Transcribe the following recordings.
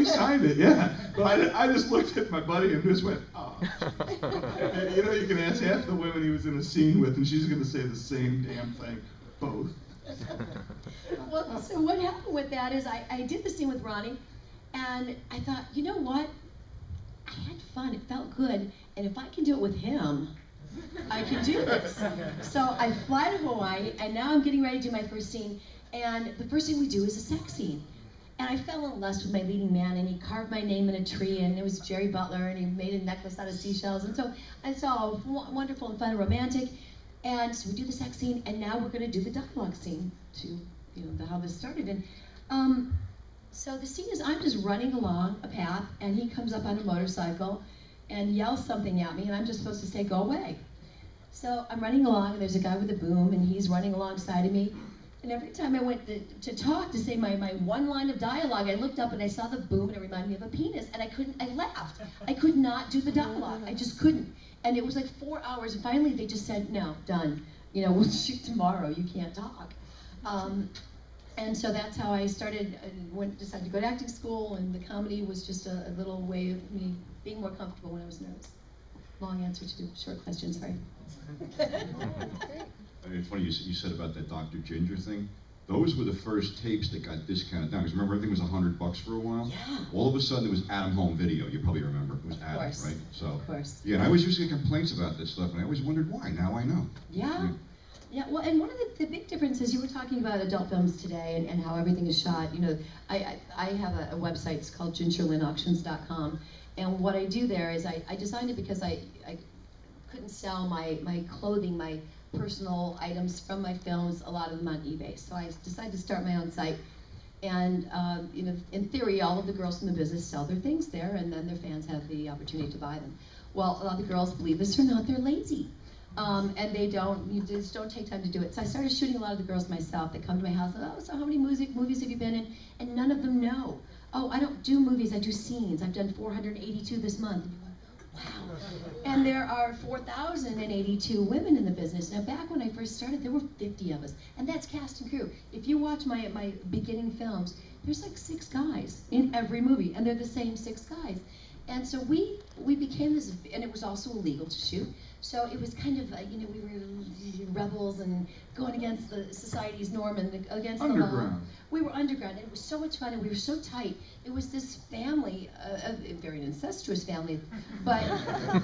we signed it, yeah. But I just looked at my buddy and just went, oh. And, you know, you can ask half the women he was in a scene with, and she's going to say the same damn thing, both. Well, so what happened with that is I did the scene with Ronnie, and I thought, you know what? I had fun, it felt good, and if I can do it with him, I can do this. So I fly to Hawaii, and now I'm getting ready to do my first scene, and the first thing we do is a sex scene. And I fell in lust with my leading man, and he carved my name in a tree, and it was Jerry Butler, and he made a necklace out of seashells, and so it's all wonderful and fun and romantic. And so we do the sex scene, and now we're going to do the dialogue scene to, you know, how this started. And so the scene is I'm just running along a path, and he comes up on a motorcycle and yells something at me, and I'm just supposed to say, go away. So I'm running along, and there's a guy with a boom, and he's running alongside of me. And every time I went to talk, to say my one line of dialogue, I looked up and I saw the boom, and it reminded me of a penis, and I laughed. I could not do the dialogue. I just couldn't. And it was like 4 hours, and finally they just said, no, done. You know, we'll shoot tomorrow, you can't talk. And so that's how I started, decided to go to acting school, and the comedy was just a little way of me being more comfortable when I was nervous. Long answer to a short question, sorry. I mean, it's funny you said about that Dr. Ginger thing. Those were the first tapes that got discounted down. Because remember, everything was $100 for a while? Yeah. All of a sudden, it was Adam Home Video. You probably remember. It was Adam, right? So, of course. Yeah, and I always used to get complaints about this stuff, and I always wondered why. Now I know. Yeah. Yeah, well, and one of the big differences, you were talking about adult films today and how everything is shot. You know, I have a website, it's called GingerLynnAuctions.com, and what I do there is I designed it because I couldn't sell my clothing, my personal items from my films, a lot of them on eBay. So I decided to start my own site. And you know, in theory, all of the girls in the business sell their things there, and then their fans have the opportunity to buy them. Well, a lot of the girls, believe this or not, they're lazy. And you just don't take time to do it. So I started shooting a lot of the girls myself that come to my house, and, oh, so how many movies have you been in? And none of them know. Oh, I don't do movies, I do scenes. I've done 482 this month. Wow. And there are 4,082 women in the business. Now, back when I first started, there were 50 of us, and that's cast and crew. If you watch my beginning films, there's like 6 guys in every movie, and they're the same 6 guys. And so we became this, and it was also illegal to shoot. So it was kind of, you know, we were rebels and going against the society's norm and against the law. We were underground, and it was so much fun, and we were so tight. It was this family, a very incestuous family, but,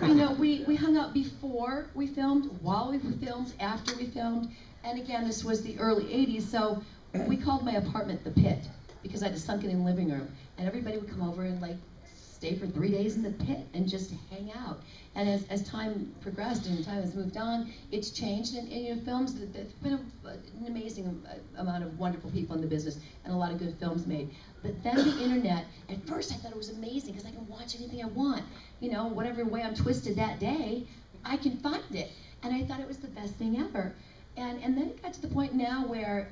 you know, we hung out before we filmed, while we filmed, after we filmed, and again, this was the early 80s, so we called my apartment the Pit, because I had a sunken-in living room, and everybody would come over and, like, stay for 3 days in the pit and just hang out. And as time progressed and time has moved on, it's changed. And you know, films, there's been an amazing amount of wonderful people in the business and a lot of good films made. But then the internet, at first I thought it was amazing because I can watch anything I want. You know, whatever way I'm twisted that day, I can find it. And I thought it was the best thing ever. And then it got to the point now where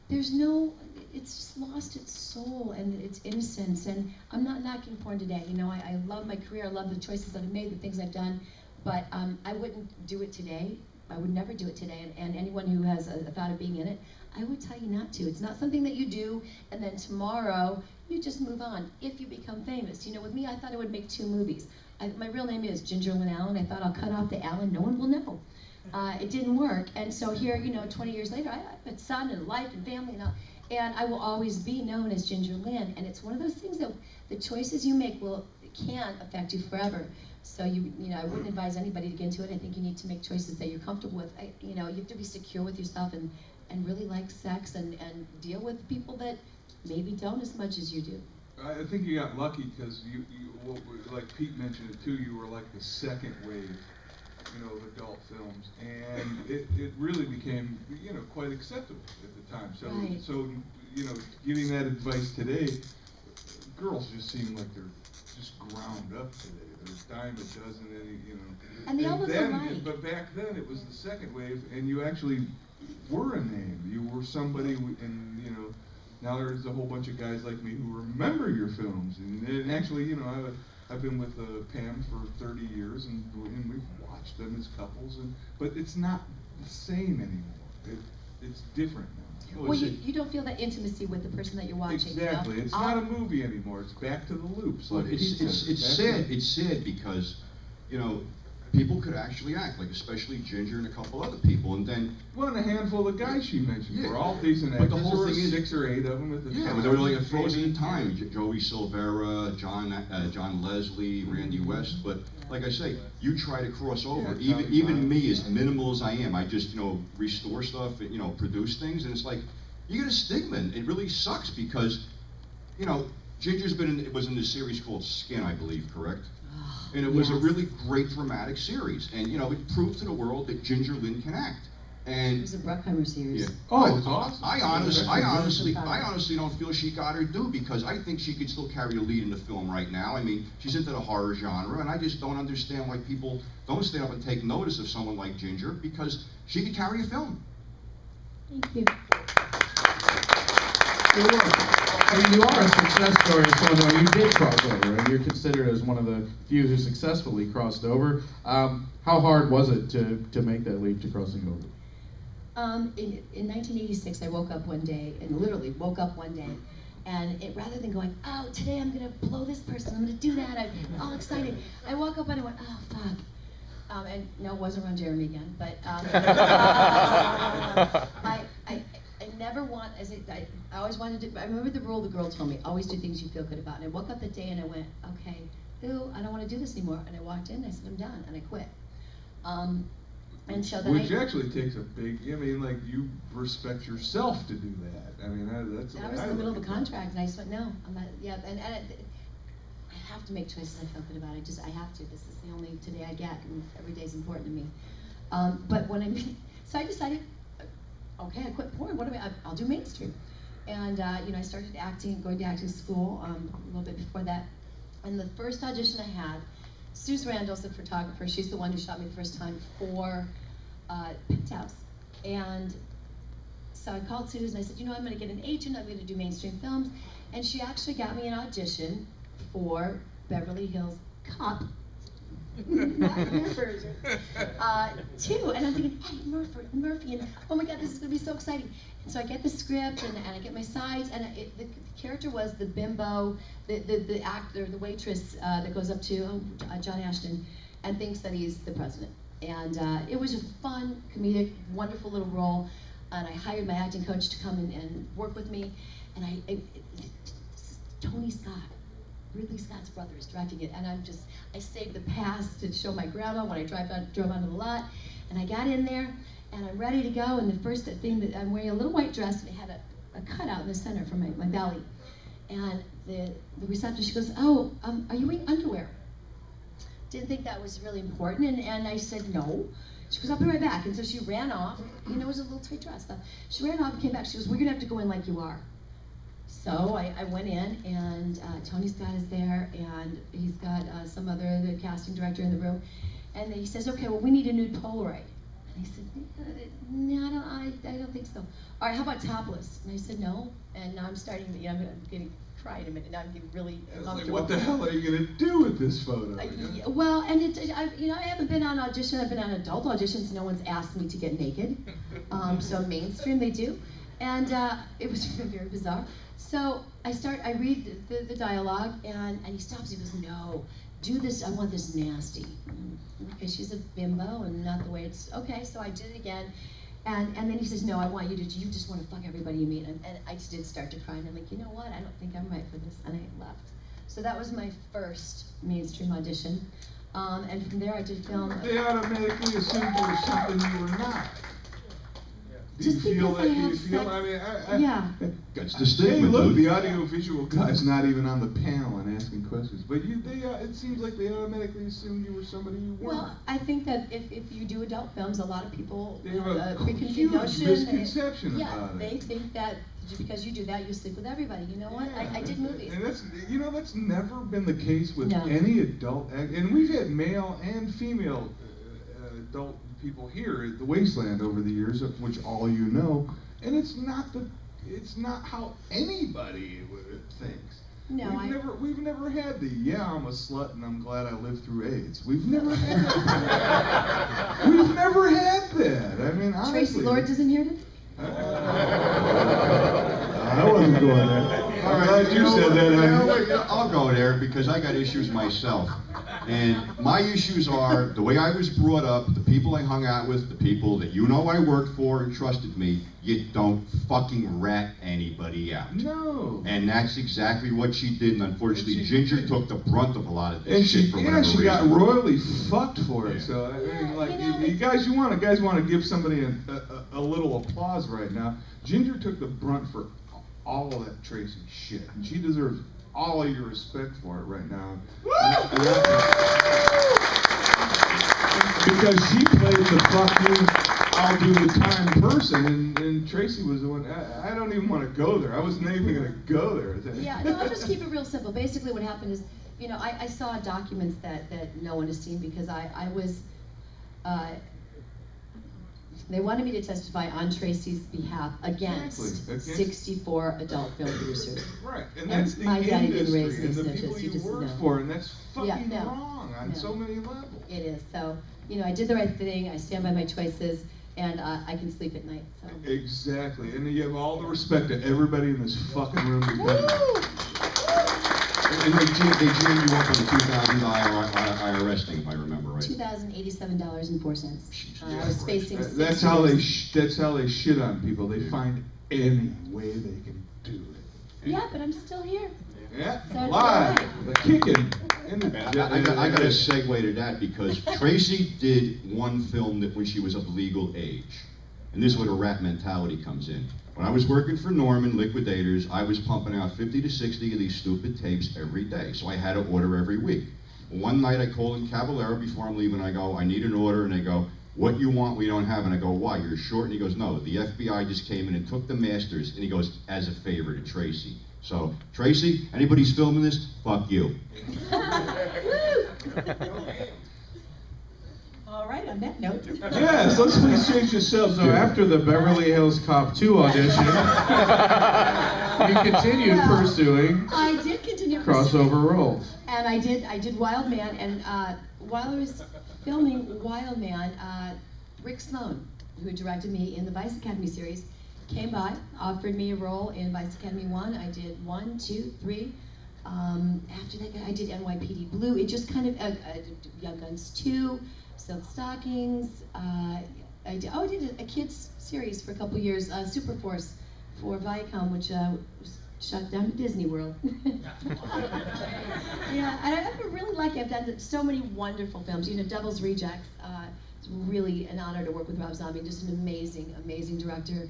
there's no, it's just lost its soul and its innocence. And I'm not knocking porn today. You know, I love my career. I love the choices that I've made, the things I've done. But I wouldn't do it today. I would never do it today. And anyone who has a thought of being in it, I would tell you not to. It's not something that you do and then tomorrow you just move on if you become famous. You know, with me, I thought I would make 2 movies. My real name is Ginger Lynn Allen. I thought I'll cut off the Allen. No one will know. It didn't work. And so here, you know, 20 years later, I have a son and life and family and all. And I will always be known as Ginger Lynn. And it's one of those things that the choices you make can affect you forever. So you know, I wouldn't advise anybody to get into it. I think you need to make choices that you're comfortable with. You know, you have to be secure with yourself and really like sex and deal with people that maybe don't as much as you do. I think you got lucky because well, like Pete mentioned it too, you were like the second wave, you know, of adult films, and it really became, you know, quite acceptable at the time. So, right. So you know, giving that advice today, girls just seem like they're just ground up today. They're a dime a dozen, you know. And they always are right. But back then it was the second wave, and you actually were a name. You were somebody, and you know, now there's a whole bunch of guys like me who remember your films, and actually, you know, I've been with Pam for 30 years, and we've watched them as couples, but it's not the same anymore. It's different now. Well, you don't feel that intimacy with the person that you're watching. Exactly. You know? It's not a movie anymore. It's back to the loops. But Like it's sad. It's sad because, you know, people could actually act, like especially Ginger and a couple other people, and then. Well, and a handful of guys she mentioned Yeah. were all decent But actors. the whole There were thing is, 6 or 8 of them at the time. Yeah, they were like a frozen in time. Joey Silvera, John Leslie, Randy West. But like I say, you try to cross over. Yeah, even me, as minimal as I am, I just, you know, restore stuff, you know, produce things, and it's like you get a stigma. And it really sucks because, you know, Ginger's was in this series called Skin, I believe, correct? And it was a really great dramatic series, and you know, it proved to the world that Ginger Lynn can act. And it was a Bruckheimer series. Yeah. Oh, it's awesome. I honestly don't feel she got her due, because I think she could still carry a lead in the film right now. I mean, she's into the horror genre, and I just don't understand why people don't stand up and take notice of someone like Ginger, because she could carry a film. Thank you. You're welcome. I mean, you are a success story of someone who you did cross over, and you're considered as one of the few who successfully crossed over. How hard was it to make that leap to crossing over? In 1986, I woke up one day, and literally woke up one day, and rather than going, oh, today I'm going to blow this person, I'm going to do that, I'm all excited, I woke up and I went, oh, fuck. And no, it wasn't around Jeremy again, but I never want, I always wanted to, I remember the rule the girl told me, always do things you feel good about. And I woke up that day and I went, okay, I don't want to do this anymore. And I walked in, I said, I'm done, and I quit. And so then Which actually takes a big, I mean, like, you respect yourself to do that. I mean, that's I was in the middle of a contract, and I just went, no, I'm not, yeah, and I have to make choices I feel good about. I have to. This is the only today I get, and every day is important to me. But when so I decided, okay, I quit porn. What do I'll do mainstream. And you know, I started going to acting school a little bit before that. And the first audition I had, Suze Randall's the photographer. She's the one who shot me the first time for Penthouse. And so I called Suze and I said, you know, I'm going to get an agent. I'm going to do mainstream films. And she actually got me an audition for Beverly Hills Cop. Not your version. 2, and I'm thinking, hey, Murphy, and oh my God, this is going to be so exciting. And so I get the script, and I get my sides, and the character was the bimbo, the actor, the waitress that goes up to John Ashton and thinks that he's the president. And it was a fun, comedic, wonderful little role, and I hired my acting coach to come and work with me, and Tony Scott, Ridley Scott's brother, is directing it, and I saved the pass to show my grandma when I drove onto the lot, and I got in there, and I'm ready to go, and the first thing that I'm wearing a little white dress, and it had a cutout in the center for my belly, and the receptionist, she goes, oh, are you wearing underwear? Didn't think that was really important, and I said no. She goes, I'll be right back, and so she ran off, you know, it was a little tight dress stuff. She ran off and came back, she goes, we're gonna have to go in like you are. So I went in, and Tony Scott is there, and he's got the casting director in the room, and he says, okay, well, we need a nude Polaroid. And I said, no, I don't think so. All right, how about topless? And I said, no, and now I'm starting, you know, I'm getting cry in a minute, now I'm getting really uncomfortable. Like, what the hell are you going to do with this photo? Well, and you know, I haven't been on audition, I've been on adult auditions, no one's asked me to get naked. So mainstream, they do. And it was very bizarre. So I read the dialogue, and he stops, he goes, no, do this, I want this nasty. Okay, she's a bimbo, and not the way it's, okay, so I did it again. And then he says, no, I want you just want to fuck everybody you meet. And I did start to cry, and I'm like, you know what, I don't think I'm right for this, and I left. So that was my first mainstream audition. And from there I did film. They automatically assumed you were something you were not. Do you feel that? Do you feel? I mean, yeah. That's the stigma. Hey, look, dude. the audiovisual guy's not even on the panel and asking questions. But it seems like they automatically assumed you were somebody you weren't. Well, I think that if you do adult films, a lot of people They have a preconceived huge notion. misconception Yeah, about it. they think that because you do that, you sleep with everybody. You know what? Yeah. I did movies. And that's never been the case with No. any adult act. And we've had male and female adult people here at the Wasteland over the years, of which all you know. And it's not how anybody thinks. No, We've never had the I'm a slut and I'm glad I lived through AIDS. We've never had that. We've never had that. I mean, honestly. Tracy Lord doesn't hear it? wasn't going there. I'm glad you said that, honey. I'll go there because I got issues myself. And my issues are the way I was brought up, the people I hung out with, the people that you know I worked for and trusted me. You don't fucking rat anybody out. No. And that's exactly what she did. And unfortunately, Ginger took the brunt of a lot of this And shit for whatever reason. she got royally fucked for it. Yeah. So I mean, like, you guys want to give somebody a little applause right now. Ginger took the brunt for all of that Tracy shit, and she deserves all of your respect for it right now. Because she played the fuck you, I'll do the time person, and Tracy was the one. I don't even want to go there. I wasn't even going to go there. Yeah, no, I'll just keep it real simple. Basically what happened is, you know, I saw documents that no one has seen because I was, they wanted me to testify on Tracy's behalf against Exactly. 64 adult film producers. Right, and that's the my daddy didn't industry raise me and the snitches, people you you just work know. for, and that's fucking Yeah, no, wrong on no. so many levels. It is. So, you know, I did the right thing. I stand by my choices, and I can sleep at night. So. Exactly, and you have all the respect to everybody in this fucking room. And they jammed you up on the $2,000 IRS thing, if I remember right. $2,087.04. I was facing 6 That's how they years. that's how they shit on people. They find any way they can do it. Yeah, but I'm still here. Yeah, So it's live, all the kicking. In the I got to segue to that because Tracy did one film that when she was of legal age. And this is where the rat mentality comes in. When I was working for Norman Liquidators, I was pumping out 50 to 60 of these stupid tapes every day. So I had to order every week. One night I called in Caballero before I'm leaving. I go, I need an order. And they go, what you want we don't have. And I go, why? You're short? And he goes, no, the FBI just came in and took the masters. And he goes, as a favor to Tracy. So, Tracy, anybody's filming this, fuck you. All right, on that note. Yes, let's please change yourself. So after the Beverly Hills Cop 2 audition, you continued pursuing I did continue pursuing. crossover roles. And I did Wild Man, and while I was filming Wild Man, Rick Sloan, who directed me in the Vice Academy series, came by, offered me a role in Vice Academy 1. I did 1, 2, 3. After that, I did NYPD Blue. It just kind of, I did Young Guns 2, Silk Stockings. I did a kids series for a couple years, Super Force for Viacom, which was shut down to Disney World. Yeah, and I've been really lucky. I've done so many wonderful films. You know, Devil's Rejects. It's really an honor to work with Rob Zombie. Just an amazing, amazing director.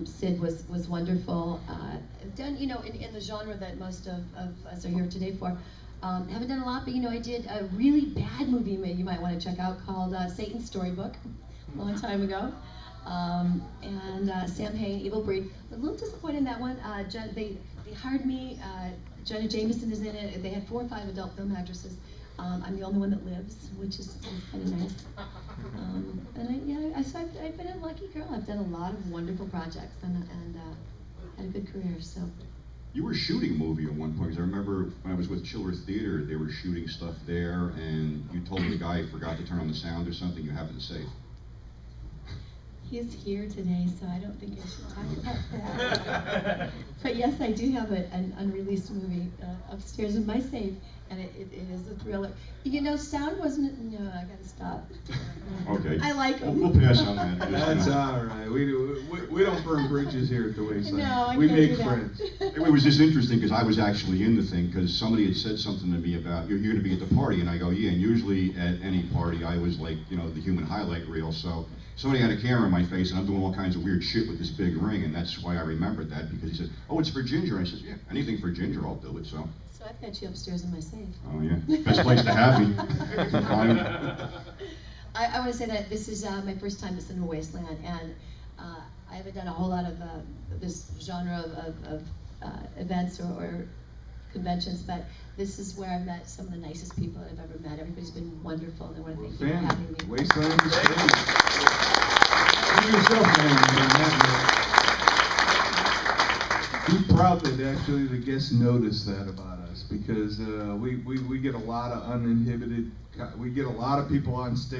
Sid was wonderful. Done, you know, in the genre that most of us are here today for. Haven't done a lot, but you know, I did a really bad movie you might want to check out called Satan's Storybook a long time ago. And Sam Hain, Evil Breed. A little disappointed in that one. They hired me. Jenna Jameson is in it. They had 4 or 5 adult film actresses. I'm the only one that lives, which is kind of nice. So I've been a lucky girl. I've done a lot of wonderful projects and had a good career. So. You were shooting a movie at one point, because I remember when I was with Children's Theater, they were shooting stuff there, and you told me the guy forgot to turn on the sound or something. You have it in the safe. He's here today, so I don't think I should talk about that. But yes, I do have an unreleased movie upstairs in my safe, and it is a thriller. You know, sound wasn't. No, I gotta stop. Okay. I like them. We'll pass on that. That's all right. We don't burn bridges here at the Wasteland. No, I we can't make do that. friends. It was just interesting because I was actually in the thing because somebody had said something to me about you're going to be at the party, and I go, yeah. And usually at any party, I was like, you know, the human highlight reel. So somebody had a camera in my face, and I'm doing all kinds of weird shit with this big ring, and that's why I remembered that because he said, oh, it's for Ginger. And I said, yeah, anything for Ginger, I'll do it. So. So I've got you upstairs in my safe. Oh yeah, best place to have me. I want to say that this is my first time at Cinema Wasteland, and I haven't done a whole lot of this genre of events or conventions, but this is where I've met some of the nicest people I've ever met. Everybody's been wonderful, and I want to thank you for having me. Wasteland is great. You yourself, man. Be proud that actually the guests notice that about us, because we get a lot of uninhibited, we get a lot of people on stage.